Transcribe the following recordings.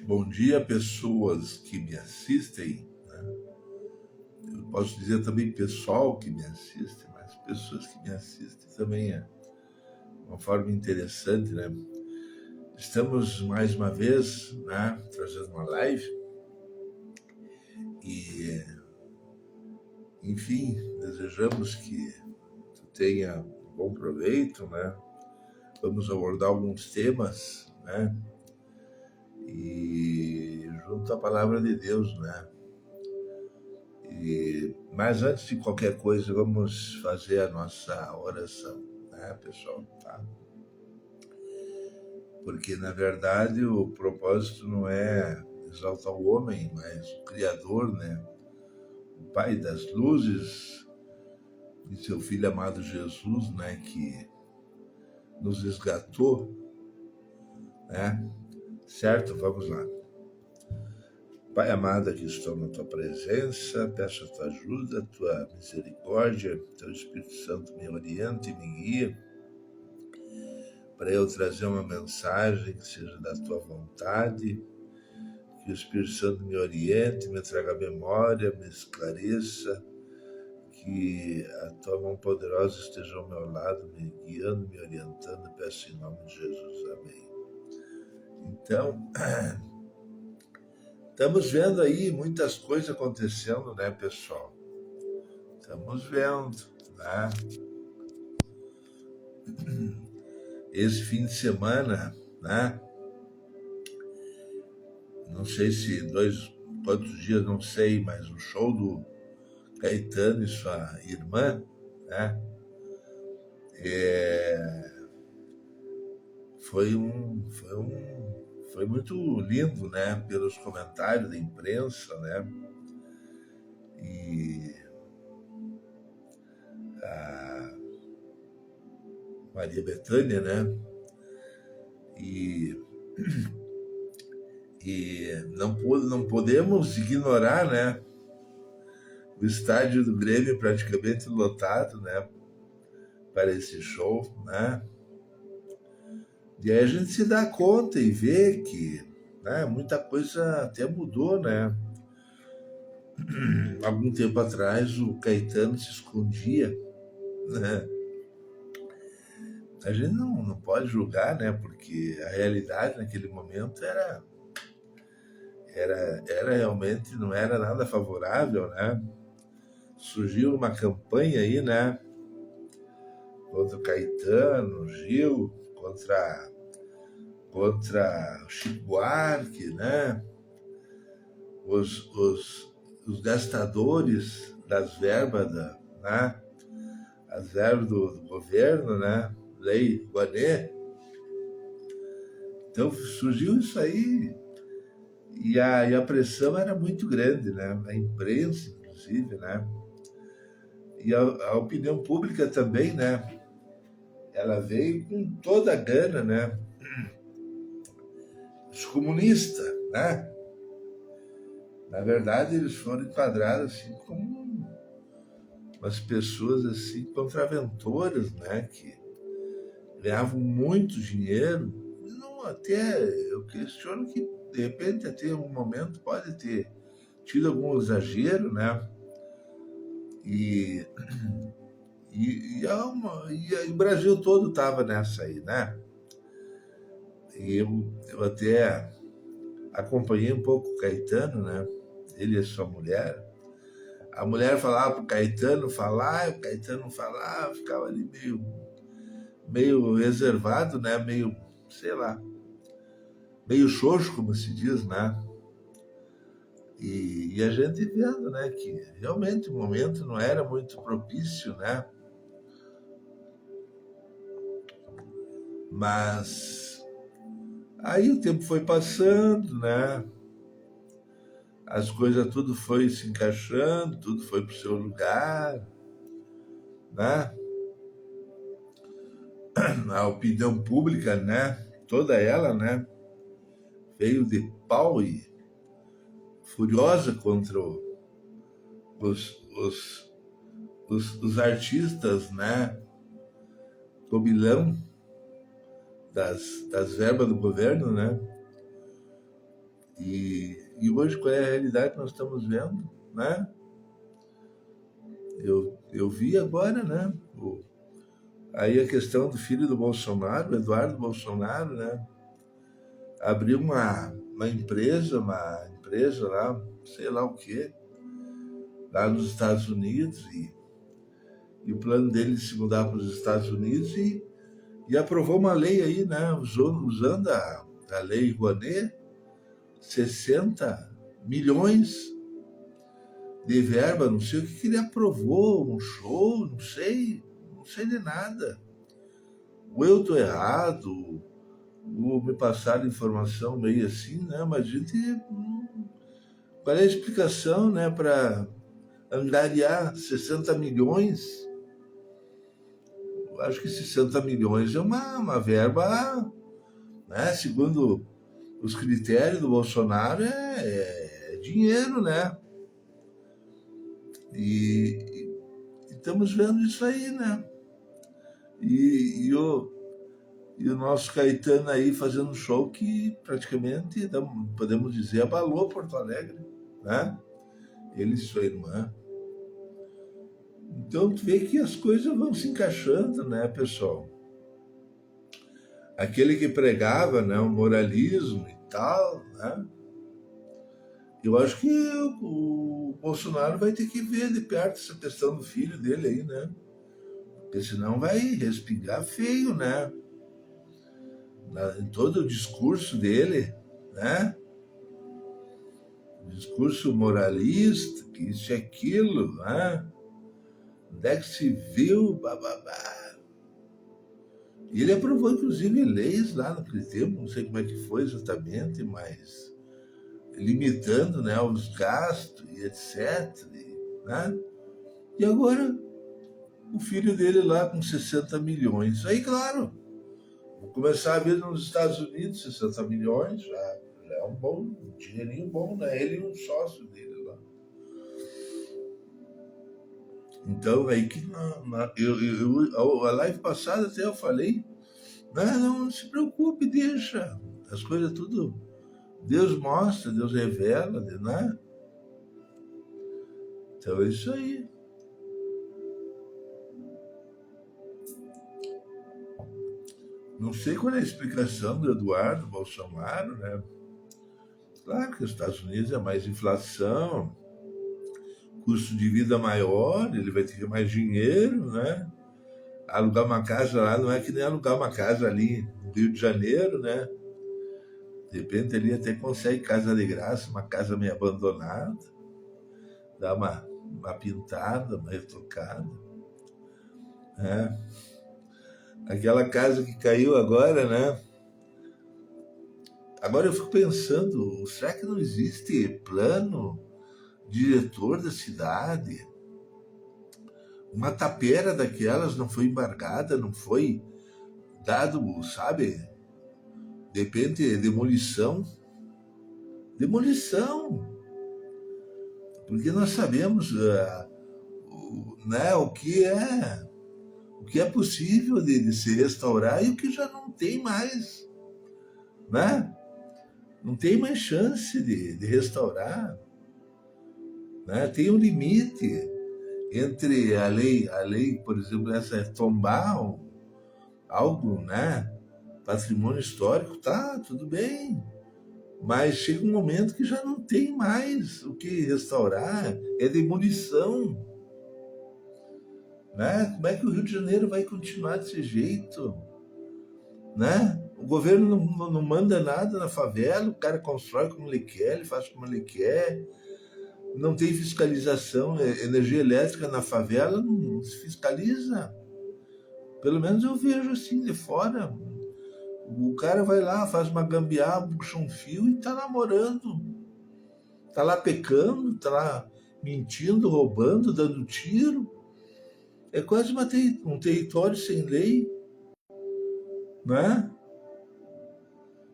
Bom dia, pessoas que me assistem, né? Eu posso dizer também pessoal que me assiste, mas pessoas que me assistem também é uma forma interessante, né? Estamos mais uma vez, né, trazendo uma live e, enfim, desejamos que tu tenha um bom proveito, né? Vamos abordar alguns temas, né? E junto à palavra de Deus, né? Mas antes de qualquer coisa, vamos fazer a nossa oração, né, pessoal? Tá? Porque, na verdade, o propósito não é exaltar o homem, mas o Criador, né? O Pai das luzes e seu Filho amado Jesus, né? Que nos resgatou, né? Certo? Vamos lá. Pai amado, aqui estou na tua presença, peço a tua ajuda, a tua misericórdia, teu Espírito Santo me oriente e me guia para eu trazer uma mensagem que seja da tua vontade, que o Espírito Santo me oriente, me traga memória, me esclareça, que a tua mão poderosa esteja ao meu lado, me guiando, me orientando, peço em nome de Jesus, amém. Então, estamos vendo aí muitas coisas acontecendo, né, pessoal? Estamos vendo, né? Esse fim de semana, né? Não sei se quantos dias, não sei, mas o show do Caetano e sua irmã, né? Foi muito lindo, né? Pelos comentários da imprensa, né? E a Maria Bethânia, né? E, não podemos ignorar, né? O estádio do Grêmio praticamente lotado, né? Para esse show, né? E aí a gente se dá conta e vê que, né, muita coisa até mudou, né? Algum tempo atrás o Caetano se escondia, né? A gente não pode julgar, né? Porque a realidade naquele momento era realmente, não era nada favorável, né? Surgiu uma campanha aí, né? Contra o Caetano, Gil, contra o Chico Buarque, né? Os gastadores das verbas, né? As verbas do governo, né? Lei Rouanet. Então surgiu isso aí e a pressão era muito grande, né? A imprensa, inclusive, né? E a opinião pública também, né? Ela veio com toda a gana, né? Os comunistas, né? Na verdade, eles foram enquadrados assim como umas pessoas assim contraventoras, né? Que ganhavam muito dinheiro. Não, até eu questiono que de repente até um momento pode ter tido algum exagero, né? E, e o Brasil todo estava nessa aí, né? E eu até acompanhei um pouco o Caetano, né? Ele e sua mulher. A mulher falava pro Caetano falar, o Caetano falava, ficava ali meio reservado, né? Meio, sei lá, meio xoxo, como se diz, né? E a gente vendo, né, que realmente o momento não era muito propício, né? Mas aí o tempo foi passando, né? As coisas tudo foi se encaixando, tudo foi pro seu lugar, né? A opinião pública, né? Toda ela, né? Veio de pau e furiosa contra os, os, os artistas, né? Cobilhão das verbas do governo, né? E hoje, qual é a realidade que nós estamos vendo, né? Eu vi agora, né? Aí a questão do filho do Bolsonaro, Eduardo Bolsonaro, né? Abriu uma empresa lá, sei lá o quê, lá nos Estados Unidos, e o plano dele é se mudar para os Estados Unidos e aprovou uma lei aí, né? Usando a lei Rouanet, 60 milhões de verba, não sei o que ele aprovou, um show, não sei de nada. Ou eu estou errado, ou me passaram informação meio assim, né? Mas a gente. Qual é a explicação, né, para angariar 60 milhões? Eu acho que 60 milhões é uma verba, né, segundo os critérios do Bolsonaro, é dinheiro, né? E estamos vendo isso aí, né? E o nosso Caetano aí fazendo um show que praticamente, podemos dizer, abalou Porto Alegre, né? Ele e sua irmã. Então, tu vê que as coisas vão se encaixando, né, pessoal? Aquele que pregava, né, o moralismo e tal, né? Eu acho que o Bolsonaro vai ter que ver de perto essa questão do filho dele aí, né? Porque senão vai respingar feio, né? Em todo o discurso dele, né? O discurso moralista, que isso e aquilo, né? Onde é que se viu, bababá. E ele aprovou, inclusive, leis lá naquele tempo, não sei como é que foi exatamente, mas limitando, né, os gastos e etc. Né? E agora, o filho dele lá com 60 milhões. Aí, claro, vou começar a ver nos Estados Unidos 60 milhões, já é um dinheirinho bom, né? Ele e um sócio dele lá. Então, aí que a live passada até eu falei, não se preocupe, deixa. As coisas tudo, Deus mostra, Deus revela, né? Então é isso aí. Não sei qual é a explicação do Eduardo Bolsonaro, né? Claro que os Estados Unidos é mais inflação, custo de vida maior, ele vai ter mais dinheiro, né? Alugar uma casa lá não é que nem alugar uma casa ali no Rio de Janeiro, né? De repente ele até consegue casa de graça, uma casa meio abandonada, dá uma pintada, uma retocada, né? Aquela casa que caiu agora, né? Agora eu fico pensando, será que não existe plano diretor da cidade? Uma tapera daquelas não foi embargada, não foi dado, sabe? De repente, demolição. Demolição. Porque nós sabemos né, o que é possível de se restaurar e o que já não tem mais, né? Não tem mais chance de restaurar, né? Tem um limite entre a lei, por exemplo, essa é tombar algo, né? Patrimônio histórico, tá, tudo bem. Mas chega um momento que já não tem mais o que restaurar, é demolição, né? Como é que o Rio de Janeiro vai continuar desse jeito, né? O governo não manda nada na favela, o cara constrói como ele quer, ele faz como ele quer, não tem fiscalização, energia elétrica na favela não se fiscaliza. Pelo menos eu vejo assim de fora. O cara vai lá, faz uma gambiarra, puxa um fio e tá namorando. Tá lá pecando, tá lá mentindo, roubando, dando tiro. É quase um território sem lei, né?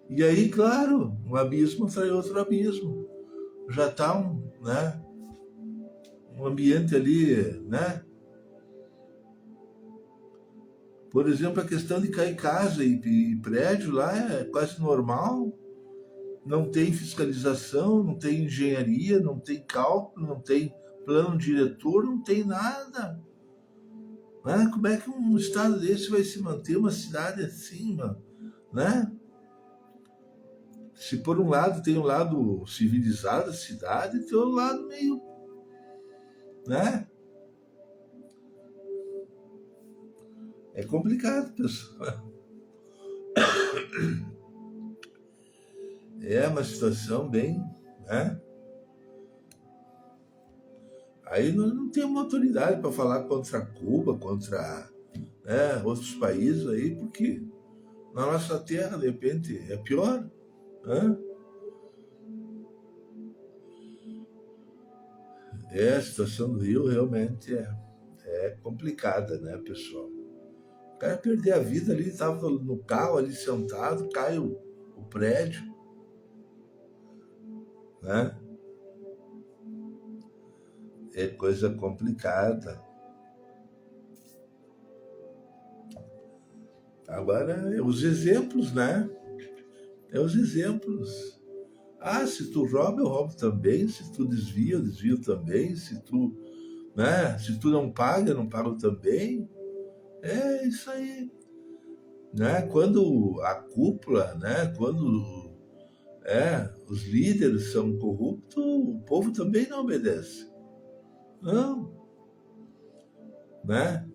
E aí, claro, um abismo atrai outro abismo. Já tá né, um ambiente ali, né? Por exemplo, a questão de cair casa e prédio lá é quase normal. não tem fiscalização, não tem engenharia, não tem cálculo, não tem plano diretor, não tem nada. Né? Como é que um estado desse vai se manter, uma cidade assim, né? Se por um lado tem um lado civilizado da cidade, tem um lado meio, né? É complicado, pessoal. É uma situação bem, né? Aí nós não temos autoridade para falar contra Cuba, contra, né, outros países aí, porque na nossa terra, de repente, é pior. Né? A situação do Rio realmente é complicada, né, pessoal? O cara perder a vida ali, estava no carro ali sentado, cai o prédio, né? É coisa complicada. Agora, é os exemplos, né? É os exemplos. Ah, se tu rouba, eu roubo também. Se tu desvia, eu desvio também. Se tu, né? Se tu não paga, eu não pago também. É isso aí, né? Quando a cúpula, né? Quando os líderes são corruptos, o povo também não obedece. Não, né?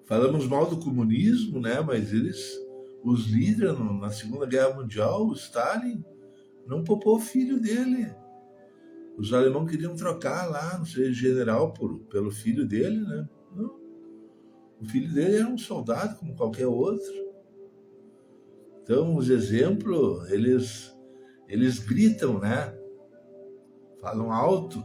Falamos mal do comunismo, né? Mas os líderes na Segunda Guerra Mundial, o Stalin não poupou o filho dele. Os alemães queriam trocar lá, não sei, general pelo filho dele, né? Não. O filho dele era um soldado como qualquer outro. Então, os exemplos, eles gritam, né? Falam alto.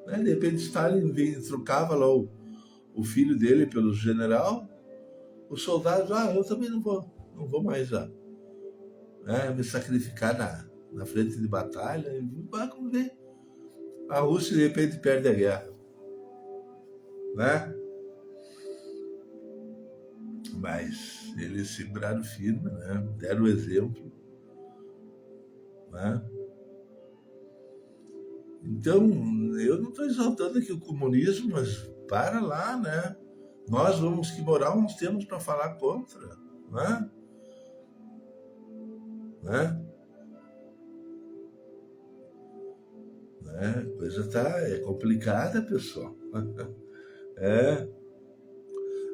Né? De repente, Stalin trocava lá o filho dele pelo general. Os soldados, eu também não vou mais me sacrificar na frente de batalha. E vamos ver. A Rússia, de repente, perde a guerra. Né? Mas eles seguraram firme, né? Deram o exemplo. Né? Então, eu não estou exaltando aqui o comunismo, mas para lá, né? Nós vamos, que moral nós temos para falar contra, né? Né? A coisa é complicada, pessoal. É.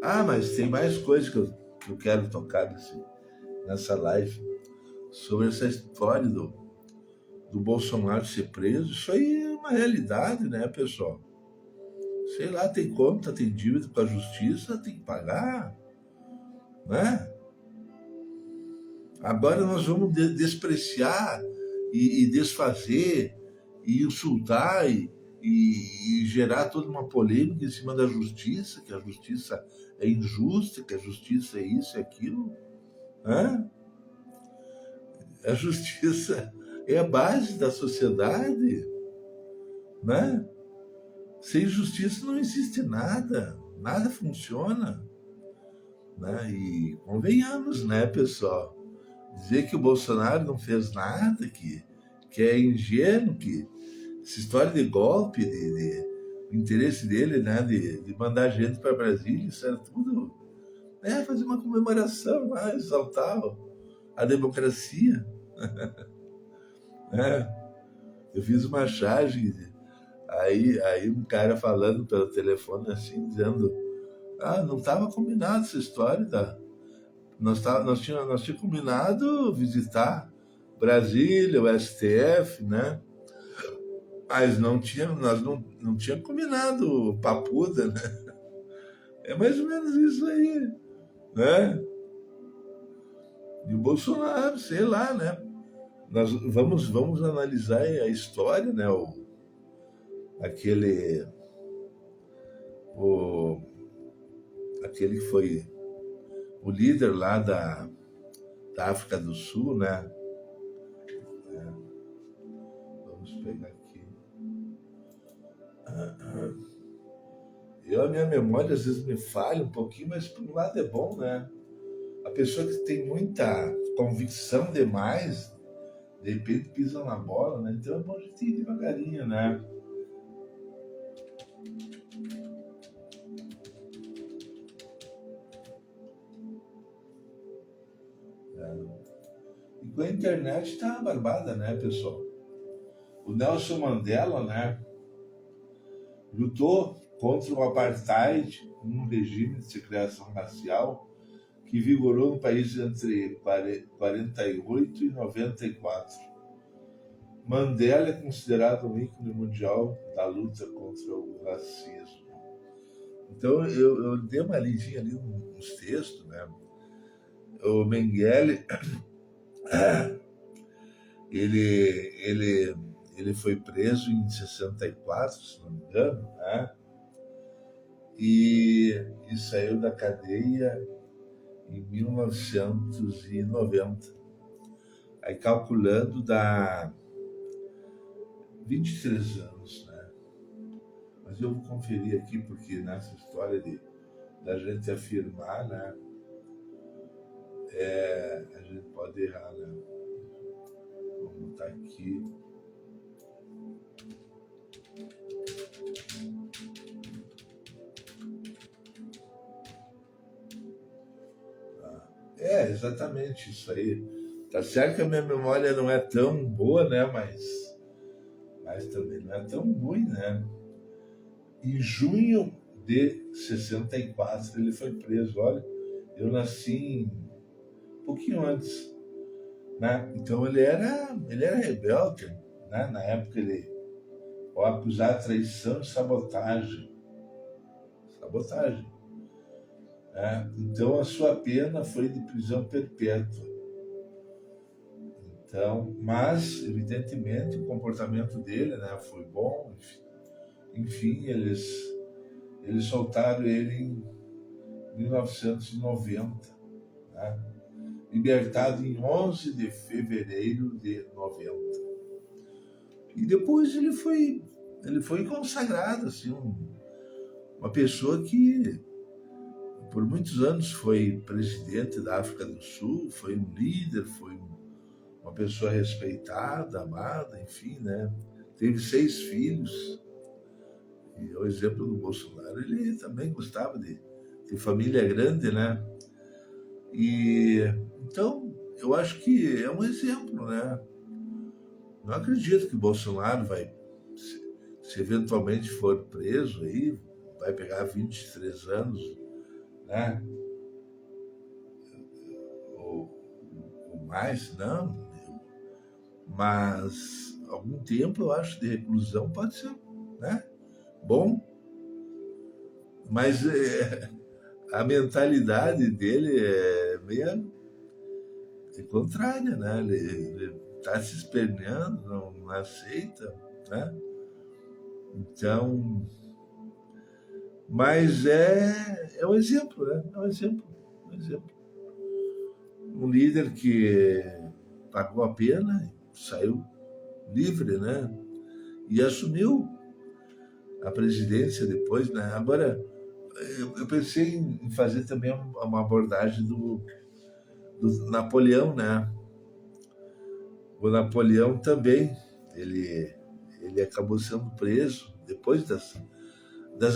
Ah, mas tem mais coisas que eu quero tocar nessa live sobre essa história do Bolsonaro ser preso. Isso aí é uma realidade, né, pessoal? Sei lá, tem conta, tem dívida com a justiça, tem que pagar, né? Agora nós vamos despreciar e desfazer e insultar e gerar toda uma polêmica em cima da justiça, que a justiça é injusta, que a justiça é isso e aquilo. Né? A justiça é a base da sociedade. Né? Sem justiça não existe nada, nada funciona. Né? E convenhamos, né, pessoal? Dizer que o Bolsonaro não fez nada, que é ingênuo, que essa história de golpe, o interesse dele, né, de mandar gente para Brasília, isso era tudo fazer uma comemoração lá, exaltar a democracia. Né? Eu fiz uma charge, aí um cara falando pelo telefone assim, dizendo, não estava combinado essa história, nós tínhamos combinado visitar Brasília, o STF, né? Mas nós não tínhamos combinado papuda, né? É mais ou menos isso aí, né? E o Bolsonaro, sei lá, né? Nós vamos analisar a história, né? Aquele, o, aquele que foi o líder lá da África do Sul, né? Vamos pegar aqui. A minha memória às vezes me falha um pouquinho, mas por um lado é bom, né? pessoa que tem muita convicção demais, de repente pisa na bola, né? Então é bom a gente ir devagarinho, né? E com a internet tá barbada, né, pessoal? O Nelson Mandela, né, lutou contra o apartheid, um regime de segregação racial que vigorou no país entre 48 e 94. Mandela é considerado um ícone mundial da luta contra o racismo. Então eu dei uma lidinha ali nos textos, né? O Mengele, ele foi preso em 64, se não me engano, né? E saiu da cadeia em 1990. Aí calculando dá 23 anos, né? Mas eu vou conferir aqui porque nessa história da gente afirmar, né? A gente pode errar, né? Vamos botar aqui. Exatamente isso aí. Tá certo que a minha memória não é tão boa, né? Mas também não é tão ruim, né? Em junho de 64 ele foi preso. Olha, eu nasci um pouquinho antes, né? Então ele era rebelde, né? Na época ele foi acusado de traição e sabotagem, né? Então a sua pena foi de prisão perpétua. Então, mas evidentemente o comportamento dele, né, foi bom. Enfim, eles soltaram ele em 1990, né? Libertado em 11 de fevereiro de 90. E depois ele foi consagrado assim, uma pessoa que por muitos anos foi presidente da África do Sul, foi um líder, foi uma pessoa respeitada, amada, enfim, né? Teve 6 filhos. E o exemplo do Bolsonaro, ele também gostava de família grande, né? E então eu acho que é um exemplo, né? Não acredito que o Bolsonaro vai, se eventualmente for preso aí, vai pegar 23 anos, né? Ou mais, não. Mas algum tempo eu acho de reclusão pode ser, né? Bom, mas a mentalidade dele é meio contrária, né? Ele está se esperneando, não aceita, né? Então, mas é um exemplo, né? É um exemplo. Um líder que pagou a pena, saiu livre, né? E assumiu a presidência depois, né? Agora, eu pensei em fazer também uma abordagem do Napoleão, né? O Napoleão também, ele acabou sendo preso depois das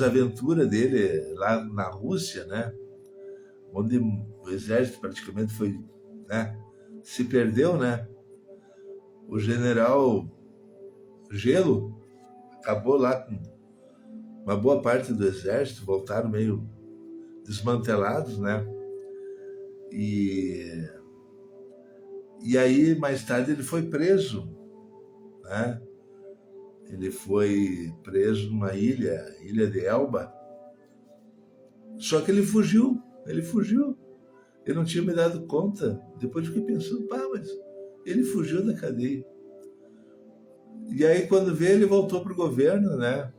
aventuras dele lá na Rússia, né? Onde o exército praticamente foi, né? Se perdeu, né? O general Gelo acabou lá com uma boa parte do exército, voltaram meio desmantelados, né? E aí, mais tarde, ele foi preso, né? Ele foi preso numa ilha de Elba. Só que ele fugiu. Eu não tinha me dado conta. Depois fiquei pensando, mas ele fugiu da cadeia. E aí, quando veio, ele voltou para o governo, né?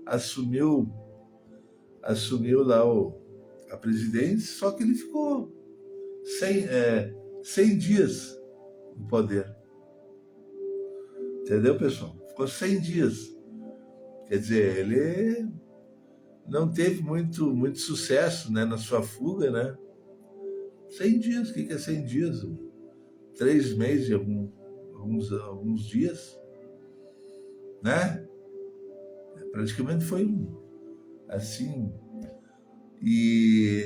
Assumiu lá a presidência, só que ele ficou 100 dias no poder. Entendeu, pessoal? Ficou 100 dias. Quer dizer, ele não teve muito sucesso, né, na sua fuga, né? 100 dias, o que é 100 dias? 3 meses e alguns dias, né? Praticamente foi assim. E,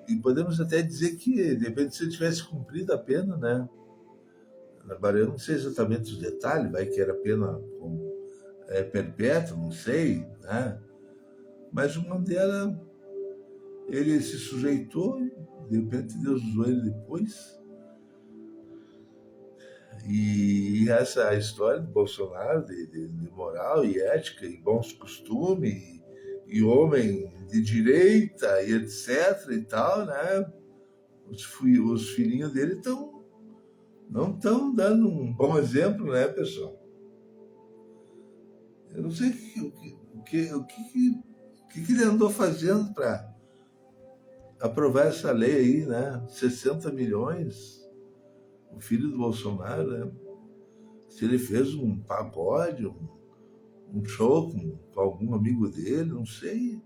e podemos até dizer que, de repente, se eu tivesse cumprido a pena, né? Agora, eu não sei exatamente os detalhes, vai que era pena perpétua, não sei, né? Mas o Mandela, ele se sujeitou, e de repente Deus usou ele depois. E essa história do Bolsonaro, de moral e ética e bons costumes, e homem de direita e etc e tal, né? Os filhinhos dele não estão dando um bom exemplo, né, pessoal? Eu não sei o que ele andou fazendo para aprovar essa lei aí, né? 60 milhões, o filho do Bolsonaro, né? Se ele fez um pagode, um show com algum amigo dele, não sei.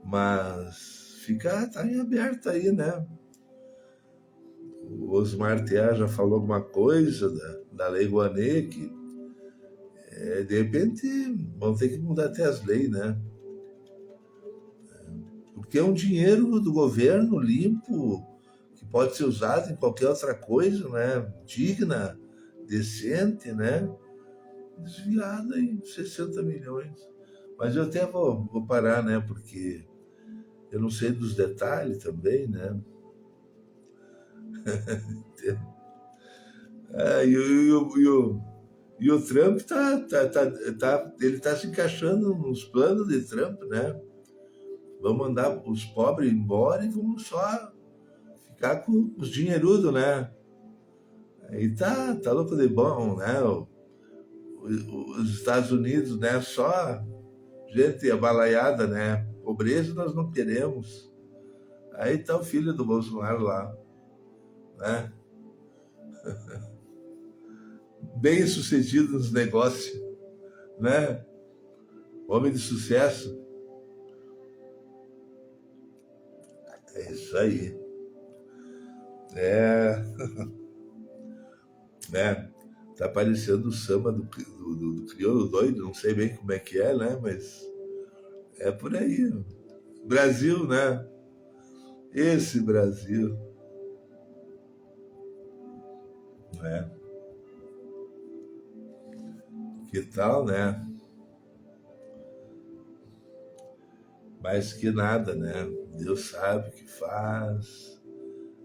Mas tá em aberto aí, né? O Osmar Terra já falou alguma coisa da Lei Rouanet, que de repente vão ter que mudar até as leis, né? Porque é um dinheiro do governo limpo, que pode ser usado em qualquer outra coisa, né? Digna, decente, né? Desviada em 60 milhões. Mas eu até vou parar, né? Porque eu não sei dos detalhes também, né? E o Trump ele tá se encaixando nos planos de Trump, né? Vamos mandar os pobres embora e vamos só ficar com os dinheirudos, né? Aí tá louco de bom, né? Os Estados Unidos, né? Só gente abalaiada, né? Pobreza nós não queremos. Aí tá o filho do Bolsonaro lá, né? Bem sucedido nos negócios, né? Homem de sucesso. É isso aí. É, né? Tá parecendo o samba do crioulo doido, não sei bem como é que é, né? Mas é por aí. Brasil, né? Esse Brasil, né? Que tal, né? Mais que nada, né? Deus sabe o que faz.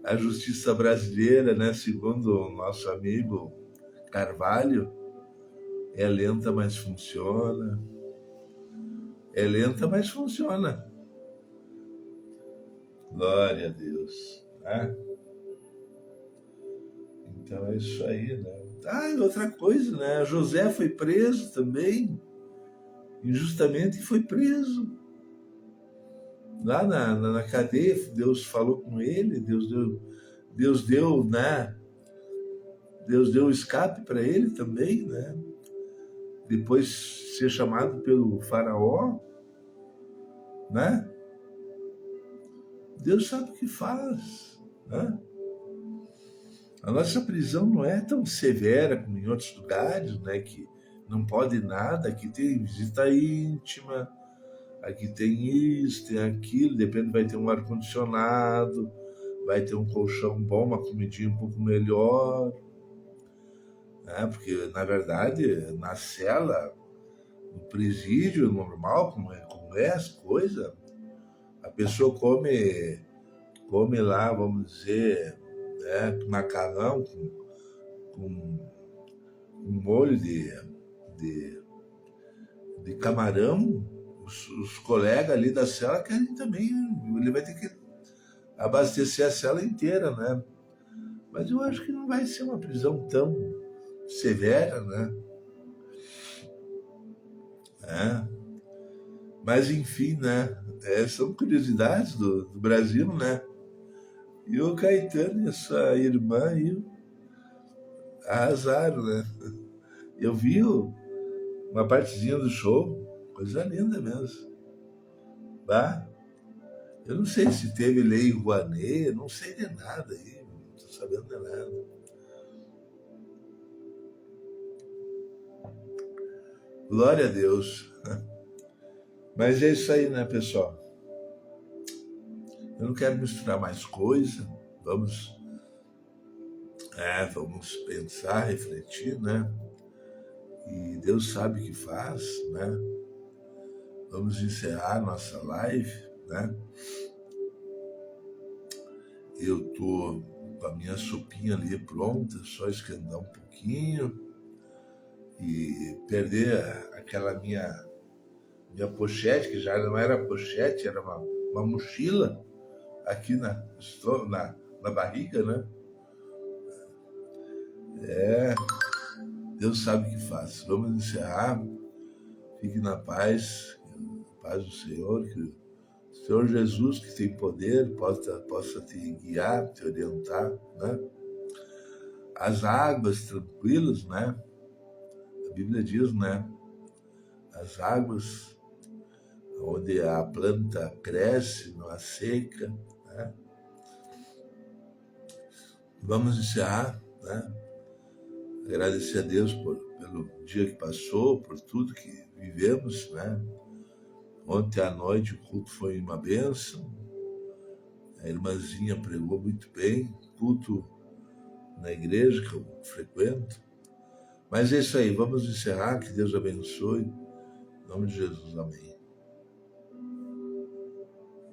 A justiça brasileira, né? Segundo o nosso amigo Carvalho, é lenta, mas funciona. É lenta, mas funciona. Glória a Deus, né? Então é isso aí, né? Ah, e outra coisa, né? José foi preso também, injustamente foi preso. Lá na cadeia, Deus falou com ele, Deus deu, né? Deus deu escape para ele também, né? Depois ser chamado pelo faraó, né? Deus sabe o que faz, né? A nossa prisão não é tão severa como em outros lugares, né? Que não pode nada, aqui tem visita íntima, aqui tem isso, tem aquilo, depende, vai ter um ar-condicionado, vai ter um colchão bom, uma comidinha um pouco melhor, né? Porque, na verdade, na cela, no presídio normal, como é as coisas, a pessoa come lá, vamos dizer, né, macarrão com um molho de, de camarão. Os colegas ali da cela querem também, ele vai ter que abastecer a cela inteira, né? Mas eu acho que não vai ser uma prisão tão severa, né? É. Mas enfim, né? São curiosidades do Brasil, né? E o Caetano e a sua irmã aí arrasaram, né? Eu vi uma partezinha do show, coisa linda mesmo. Bah, Eu não sei se teve lei Rouanet, não sei de nada aí, não estou sabendo de nada. Glória a Deus. Mas é isso aí, né, pessoal? Eu não quero misturar mais coisa. Vamos pensar, refletir, né? E Deus sabe o que faz, né? Vamos encerrar nossa live, né? Eu tô com a minha sopinha ali pronta, só esquentar um pouquinho e perder aquela minha pochete, que já não era pochete, era uma mochila aqui na barriga, né? Deus sabe o que faz. Vamos encerrar. Fique na paz do Senhor, que o Senhor Jesus, que tem poder, possa te guiar, te orientar, né? As águas tranquilas, né? A Bíblia diz, né? As águas onde a planta cresce, não há seca, né? Vamos encerrar, né? Agradecer a Deus pelo dia que passou, por tudo que vivemos, né? Ontem à noite o culto foi uma bênção, a irmãzinha pregou muito bem, culto na igreja que eu frequento. Mas é isso aí, vamos encerrar, que Deus abençoe, em nome de Jesus, amém.